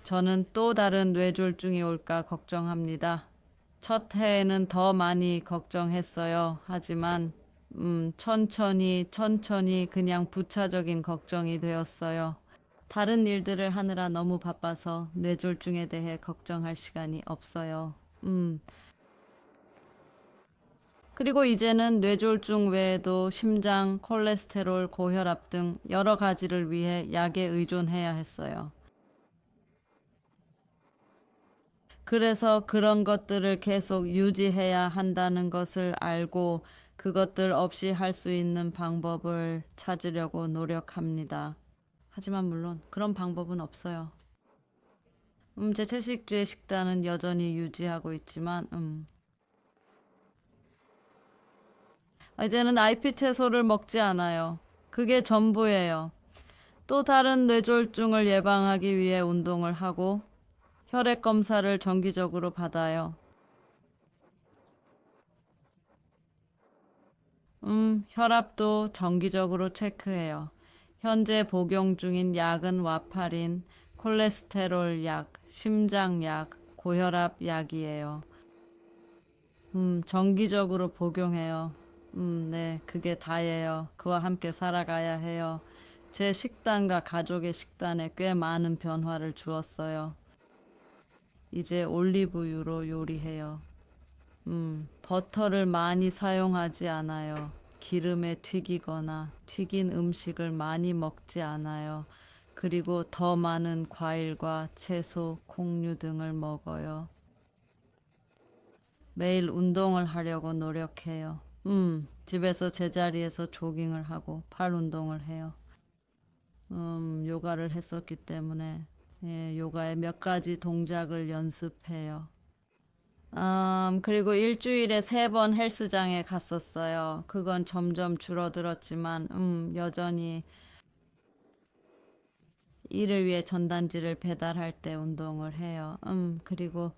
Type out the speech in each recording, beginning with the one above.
저는 또 다른 뇌졸중이 올까 걱정합니다. 첫 해에는 더 많이 걱정했어요. 하지만 천천히 그냥 부차적인 걱정이 되었어요. 다른 일들을 하느라 너무 바빠서 뇌졸중에 대해 걱정할 시간이 없어요. 그리고 이제는 뇌졸중 외에도 심장, 콜레스테롤, 고혈압 등 여러 가지를 위해 약에 의존해야 했어요. 그래서 그런 것들을 계속 유지해야 한다는 것을 알고 그것들 없이 할 수 있는 방법을 찾으려고 노력합니다. 하지만 물론 그런 방법은 없어요. 제 채식주의 식단은 여전히 유지하고 있지만, 이제는 IP 채소를 먹지 않아요. 그게 전부예요. 또 다른 뇌졸중을 예방하기 위해 운동을 하고 혈액 검사를 정기적으로 받아요. 혈압도 정기적으로 체크해요. 현재 복용 중인 약은 와파린, 콜레스테롤 약, 심장약, 고혈압 약이에요. 정기적으로 복용해요. 네, 그게 다예요. 그와 함께 살아가야 해요. 제 식단과 가족의 식단에 꽤 많은 변화를 주었어요. 이제 올리브유로 요리해요. 버터를 많이 사용하지 않아요. 기름에 튀기거나 튀긴 음식을 많이 먹지 않아요. 그리고 더 많은 과일과 채소, 콩류 등을 먹어요. 매일 운동을 하려고 노력해요. 집에서 제자리에서 조깅을 하고 팔 운동을 해요. 요가를 했었기 때문에 요가의 몇 가지 동작을 연습해요. 그리고 일주일에 3번 헬스장에 갔었어요. 그건 점점 줄어들었지만, 여전히 일을 위해 전단지를 배달할 때 운동을 해요. 그리고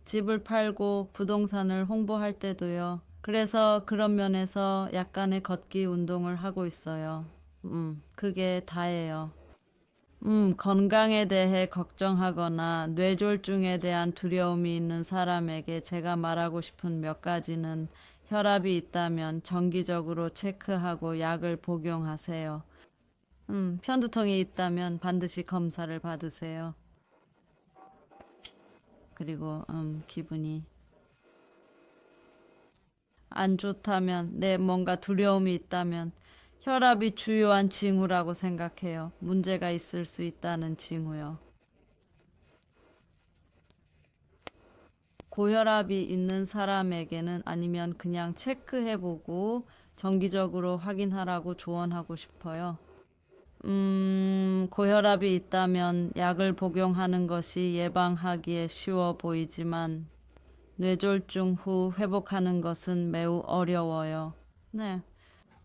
집을 팔고 부동산을 홍보할 때도요. 그래서 그런 면에서 약간의 걷기 운동을 하고 있어요. 그게 다예요. 건강에 대해 걱정하거나 뇌졸중에 대한 두려움이 있는 사람에게 제가 말하고 싶은 몇 가지는 혈압이 있다면 정기적으로 체크하고 약을 복용하세요. 편두통이 있다면 반드시 검사를 받으세요. 그리고 기분이 안 좋다면, 뭔가 두려움이 있다면 혈압이 주요한 징후라고 생각해요. 문제가 있을 수 있다는 징후요. 고혈압이 있는 사람에게는 아니면 그냥 체크해보고 정기적으로 확인하라고 조언하고 싶어요. 고혈압이 있다면 약을 복용하는 것이 예방하기에 쉬워 보이지만 뇌졸중 후 회복하는 것은 매우 어려워요. 네.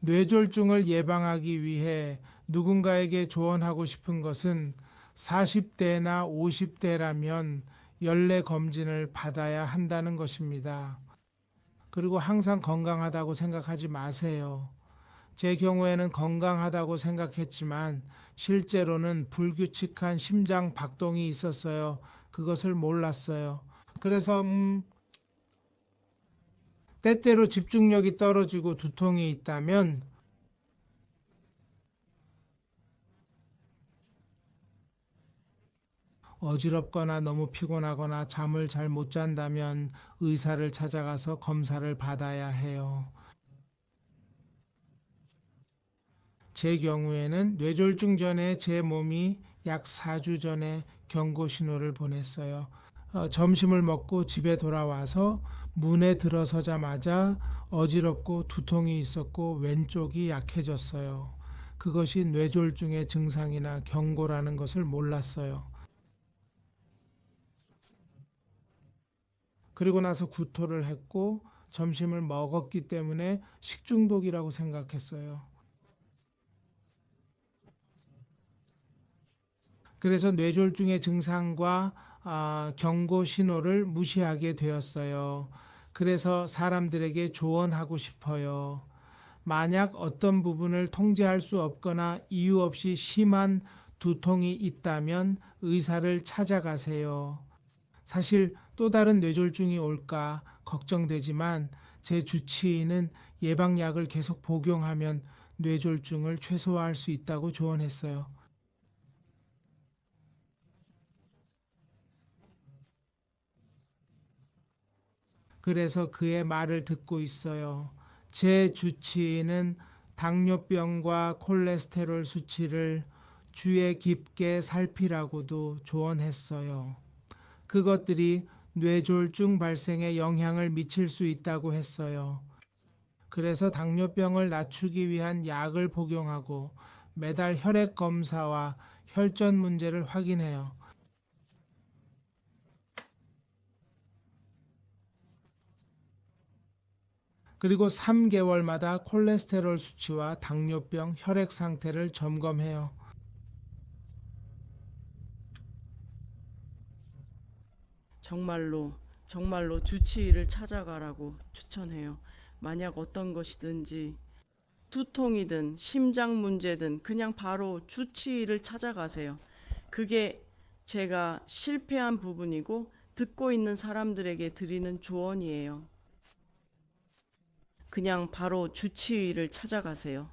뇌졸중을 예방하기 위해 누군가에게 조언하고 싶은 것은 40대나 50대라면 연례 검진을 받아야 한다는 것입니다. 그리고 항상 건강하다고 생각하지 마세요. 제 경우에는 건강하다고 생각했지만 실제로는 불규칙한 심장 박동이 있었어요. 그것을 몰랐어요. 그래서 때때로 집중력이 떨어지고 두통이 있다면 어지럽거나 너무 피곤하거나 잠을 잘 못 잔다면 의사를 찾아가서 검사를 받아야 해요. 제 경우에는 뇌졸중 전에 제 몸이 약 4주 전에 경고 신호를 보냈어요. 점심을 먹고 집에 돌아와서 문에 들어서자마자 어지럽고 두통이 있었고 왼쪽이 약해졌어요. 그것이 뇌졸중의 증상이나 경고라는 것을 몰랐어요. 그리고 나서 구토를 했고 점심을 먹었기 때문에 식중독이라고 생각했어요. 그래서 뇌졸중의 증상과 경고 신호를 무시하게 되었어요. 그래서 사람들에게 조언하고 싶어요. 만약 어떤 부분을 통제할 수 없거나 이유 없이 심한 두통이 있다면 의사를 찾아가세요. 사실 또 다른 뇌졸중이 올까 걱정되지만 제 주치의는 예방약을 계속 복용하면 뇌졸중을 최소화할 수 있다고 조언했어요. 그래서 그의 말을 듣고 있어요. 제 주치의는 당뇨병과 콜레스테롤 수치를 주의 깊게 살피라고도 조언했어요. 그것들이 뇌졸중 발생에 영향을 미칠 수 있다고 했어요. 그래서 당뇨병을 낮추기 위한 약을 복용하고 매달 혈액 검사와 혈전 문제를 확인해요. 그리고 3개월마다 콜레스테롤 수치와 당뇨병 혈액 상태를 점검해요. 정말로 주치의를 찾아가라고 추천해요. 만약 어떤 것이든지 두통이든 심장 문제든 그냥 바로 주치의를 찾아가세요. 그게 제가 실패한 부분이고 듣고 있는 사람들에게 드리는 조언이에요. 그냥 바로 주치의를 찾아가세요.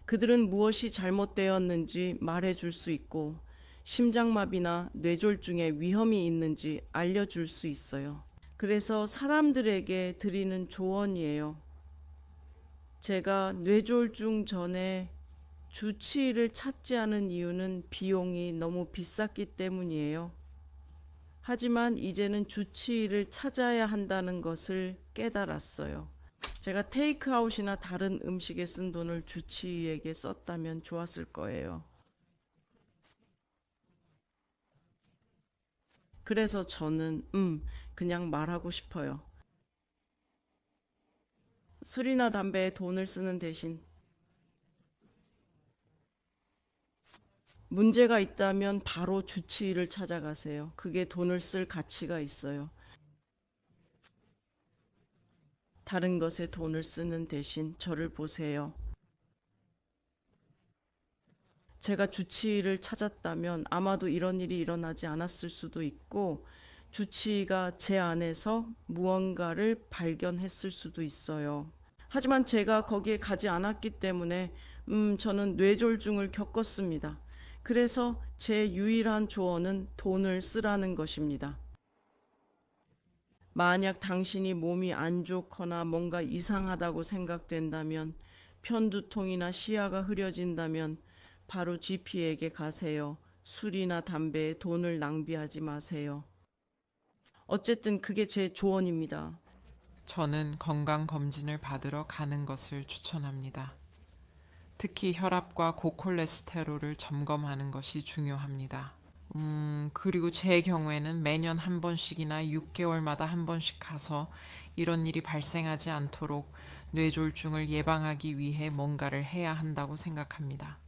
그들은 무엇이 잘못되었는지 말해줄 수 있고 심장마비나 뇌졸중의 위험이 있는지 알려줄 수 있어요. 그래서 사람들에게 드리는 조언이에요. 제가 뇌졸중 전에 주치의를 찾지 않은 이유는 비용이 너무 비쌌기 때문이에요. 하지만 이제는 주치의를 찾아야 한다는 것을 깨달았어요. 제가 테이크아웃이나 다른 음식에 쓴 돈을 주치의에게 썼다면 좋았을 거예요. 그래서 저는 그냥 말하고 싶어요. 술이나 담배에 돈을 쓰는 대신 문제가 있다면 바로 주치의를 찾아가세요. 그게 돈을 쓸 가치가 있어요. 다른 것에 돈을 쓰는 대신 저를 보세요. 제가 주치의를 찾았다면 아마도 이런 일이 일어나지 않았을 수도 있고 주치의가 제 안에서 무언가를 발견했을 수도 있어요. 하지만 제가 거기에 가지 않았기 때문에 저는 뇌졸중을 겪었습니다. 그래서 제 유일한 조언은 돈을 쓰라는 것입니다. 만약 당신이 몸이 안 좋거나 뭔가 이상하다고 생각된다면, 편두통이나 시야가 흐려진다면 바로 GP에게 가세요. 술이나 담배에 돈을 낭비하지 마세요. 어쨌든 그게 제 조언입니다. 저는 건강검진을 받으러 가는 것을 추천합니다. 특히 혈압과 고콜레스테롤을 점검하는 것이 중요합니다. 그리고 제 경우에는 매년 한 번씩이나 6개월마다 한 번씩 가서 이런 일이 발생하지 않도록 뇌졸중을 예방하기 위해 뭔가를 해야 한다고 생각합니다.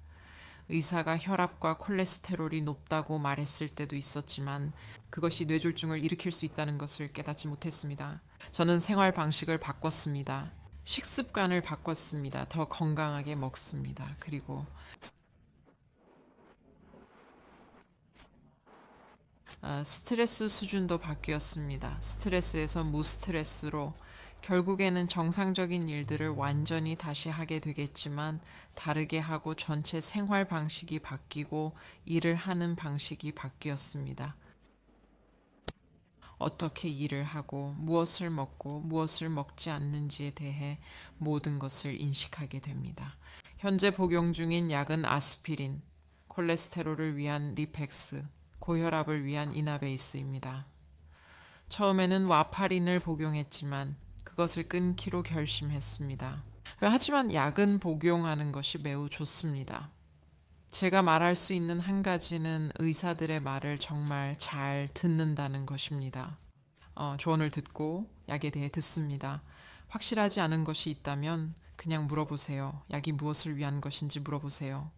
의사가 혈압과 콜레스테롤이 높다고 말했을 때도 있었지만 그것이 뇌졸중을 일으킬 수 있다는 것을 깨닫지 못했습니다. 저는 생활 방식을 바꿨습니다. 식습관을 바꿨습니다. 더 건강하게 먹습니다. 그리고 스트레스 수준도 바뀌었습니다. 스트레스에서 무스트레스로 결국에는 정상적인 일들을 완전히 다시 하게 되겠지만 다르게 하고 전체 생활 방식이 바뀌고 일을 하는 방식이 바뀌었습니다. 어떻게 일을 하고 무엇을 먹고 무엇을 먹지 않는지에 대해 모든 것을 인식하게 됩니다. 현재 복용 중인 약은 아스피린, 콜레스테롤을 위한 리펙스, 고혈압을 위한 이나베이스입니다. 처음에는 와파린을 복용했지만 그것을 끊기로 결심했습니다. 하지만 약은 복용하는 것이 매우 좋습니다. 제가 말할 수 있는 한 가지는 의사들의 말을 정말 잘 듣는다는 것입니다. 조언을 듣고 약에 대해 듣습니다. 확실하지 않은 것이 있다면 그냥 물어보세요. 약이 무엇을 위한 것인지 물어보세요.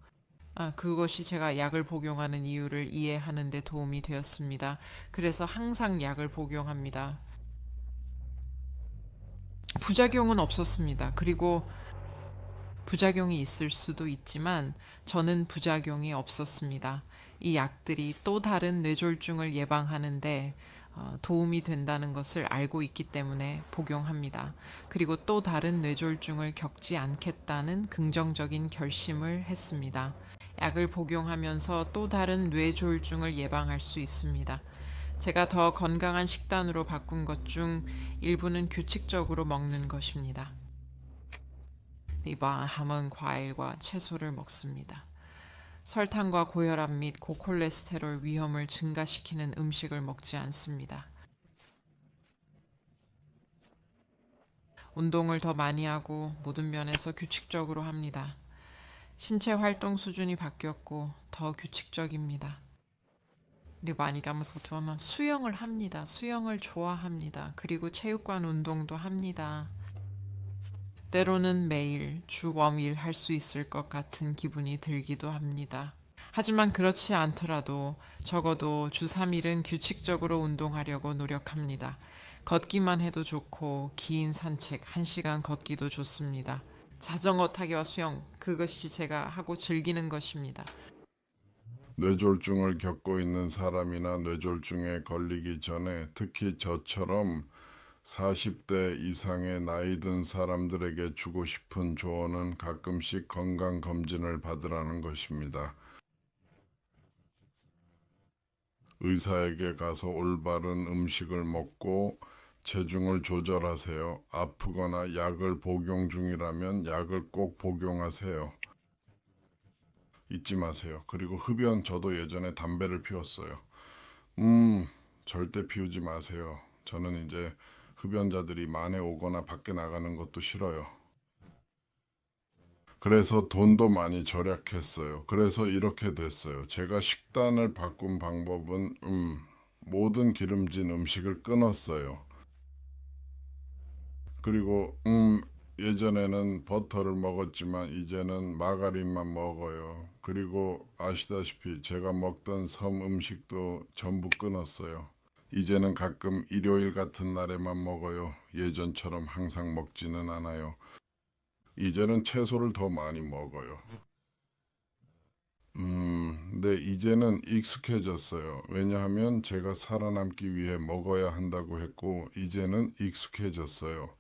그것이 제가 약을 복용하는 이유를 이해하는 데 도움이 되었습니다. 그래서 항상 약을 복용합니다. 부작용은 없었습니다. 그리고 부작용이 있을 수도 있지만 저는 부작용이 없었습니다. 이 약들이 또 다른 뇌졸중을 예방하는데 도움이 된다는 것을 알고 있기 때문에 복용합니다. 그리고 또 다른 뇌졸중을 겪지 않겠다는 긍정적인 결심을 했습니다. 약을 복용하면서 또 다른 뇌졸중을 예방할 수 있습니다. 제가 더 건강한 식단으로 바꾼 것 중 일부는 규칙적으로 먹는 것입니다. 밤은 과일과 채소를 먹습니다. 설탕과 고혈압 및 고콜레스테롤 위험을 증가시키는 음식을 먹지 않습니다. 운동을 더 많이 하고 모든 면에서 규칙적으로 합니다. 신체 활동 수준이 바뀌었고 더 규칙적입니다. 많이 가면서 저는 수영을 합니다. 수영을 좋아합니다. 그리고 체육관 운동도 합니다. 때로는 매일 주 웜일 할 수 있을 것 같은 기분이 들기도 합니다. 하지만 그렇지 않더라도 적어도 주 3일은 규칙적으로 운동하려고 노력합니다. 걷기만 해도 좋고 긴 산책 1시간 걷기도 좋습니다. 자전거 타기와 수영, 그것이 제가 하고 즐기는 것입니다. 뇌졸중을 겪고 있는 사람이나 뇌졸중에 걸리기 전에 특히 저처럼 40대 이상의 나이 든 사람들에게 주고 싶은 조언은 가끔씩 건강검진을 받으라는 것입니다. 의사에게 가서 올바른 음식을 먹고 체중을 조절하세요. 아프거나 약을 복용 중이라면 약을 꼭 복용하세요. 잊지 마세요. 그리고 흡연, 저도 예전에 담배를 피웠어요. 절대 피우지 마세요. 저는 이제 흡연자들이 만에 오거나 밖에 나가는 것도 싫어요. 그래서 돈도 많이 절약했어요. 그래서 이렇게 됐어요. 제가 식단을 바꾼 방법은 모든 기름진 음식을 끊었어요. 그리고 예전에는 버터를 먹었지만 이제는 마가린만 먹어요. 그리고 아시다시피 제가 먹던 섬 음식도 전부 끊었어요. 이제는 가끔 일요일 같은 날에만 먹어요. 예전처럼 항상 먹지는 않아요. 이제는 채소를 더 많이 먹어요. 근데 이제는 익숙해졌어요. 왜냐하면 제가 살아남기 위해 먹어야 한다고 했고, 이제는 익숙해졌어요.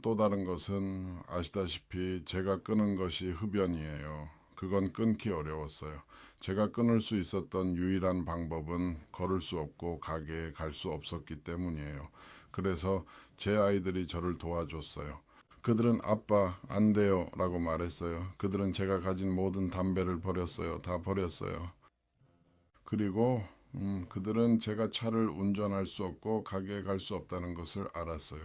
또 다른 것은 아시다시피 제가 끊은 것이 흡연이에요. 그건 끊기 어려웠어요. 제가 끊을 수 있었던 유일한 방법은 걸을 수 없고 가게에 갈 수 없었기 때문이에요. 그래서 제 아이들이 저를 도와줬어요. 그들은 아빠 안 돼요 라고 말했어요. 그들은 제가 가진 모든 담배를 버렸어요. 다 버렸어요. 그리고 그들은 제가 차를 운전할 수 없고 가게에 갈 수 없다는 것을 알았어요.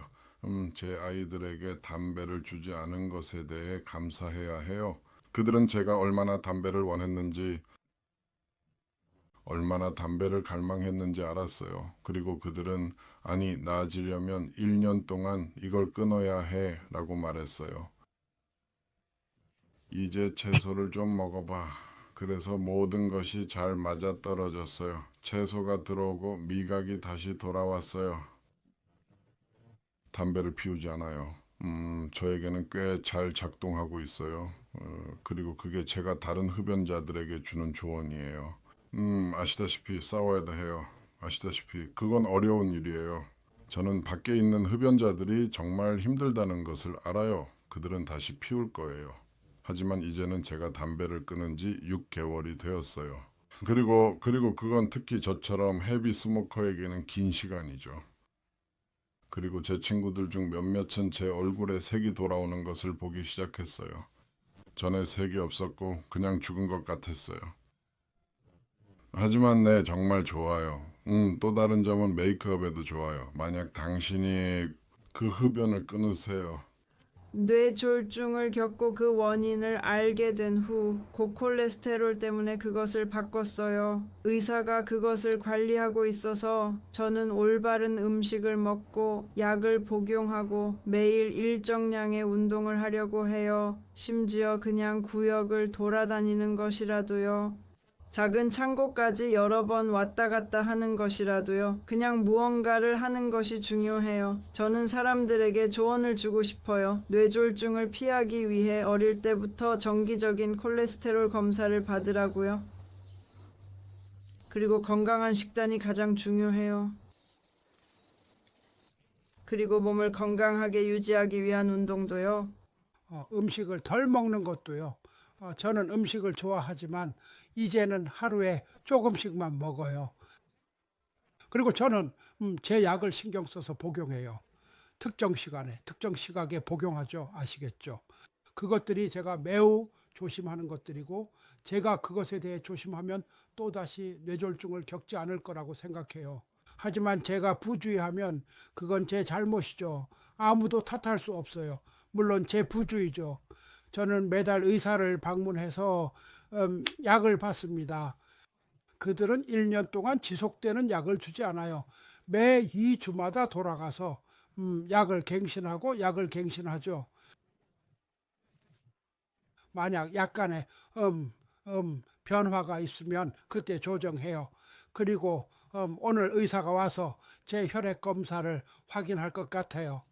제 아이들에게 담배를 주지 않은 것에 대해 감사해야 해요. 그들은 제가 얼마나 담배를 원했는지, 얼마나 담배를 갈망했는지 알았어요. 그리고 그들은 아니, 나아지려면 1년 동안 이걸 끊어야 해 라고 말했어요. 이제 채소를 좀 먹어봐. 그래서 모든 것이 잘 맞아 떨어졌어요. 채소가 들어오고 미각이 다시 돌아왔어요. 담배를 피우지 않아요. 저에게는 꽤 잘 작동하고 있어요. 그리고 그게 제가 다른 흡연자들에게 주는 조언이에요. 아시다시피 싸워야 해요. 아시다시피 그건 어려운 일이에요. 저는 밖에 있는 흡연자들이 정말 힘들다는 것을 알아요. 그들은 다시 피울 거예요. 하지만 이제는 제가 담배를 끊은 지 6개월이 되었어요. 그리고 그건 특히 저처럼 헤비 스모커에게는 긴 시간이죠. 그리고 제 친구들 중 몇몇은 제 얼굴에 색이 돌아오는 것을 보기 시작했어요. 전에 색이 없었고 그냥 죽은 것 같았어요. 하지만 네, 정말 좋아요. 또 다른 점은 메이크업에도 좋아요. 만약 당신이 그 흡연을 끊으세요. 뇌졸중을 겪고 그 원인을 알게 된 후 고콜레스테롤 때문에 그것을 바꿨어요. 의사가 그것을 관리하고 있어서 저는 올바른 음식을 먹고 약을 복용하고 매일 일정량의 운동을 하려고 해요. 심지어 그냥 구역을 돌아다니는 것이라도요. 작은 창고까지 여러 번 왔다 갔다 하는 것이라도요. 그냥 무언가를 하는 것이 중요해요. 저는 사람들에게 조언을 주고 싶어요. 뇌졸중을 피하기 위해 어릴 때부터 정기적인 콜레스테롤 검사를 받으라고요. 그리고 건강한 식단이 가장 중요해요. 그리고 몸을 건강하게 유지하기 위한 운동도요. 음식을 덜 먹는 것도요. 저는 음식을 좋아하지만 이제는 하루에 조금씩만 먹어요. 그리고 저는 제 약을 신경 써서 복용해요. 특정 시간에, 특정 시각에 복용하죠. 아시겠죠? 그것들이 제가 매우 조심하는 것들이고 제가 그것에 대해 조심하면 또다시 뇌졸중을 겪지 않을 거라고 생각해요. 하지만 제가 부주의하면 그건 제 잘못이죠. 아무도 탓할 수 없어요. 물론 제 부주의죠. 저는 매달 의사를 방문해서 약을 받습니다. 그들은 1년 동안 지속되는 약을 주지 않아요. 매 2주마다 돌아가서 약을 갱신하죠. 만약 약간의 변화가 있으면 그때 조정해요. 그리고 오늘 의사가 와서 제 혈액 검사를 확인할 것 같아요.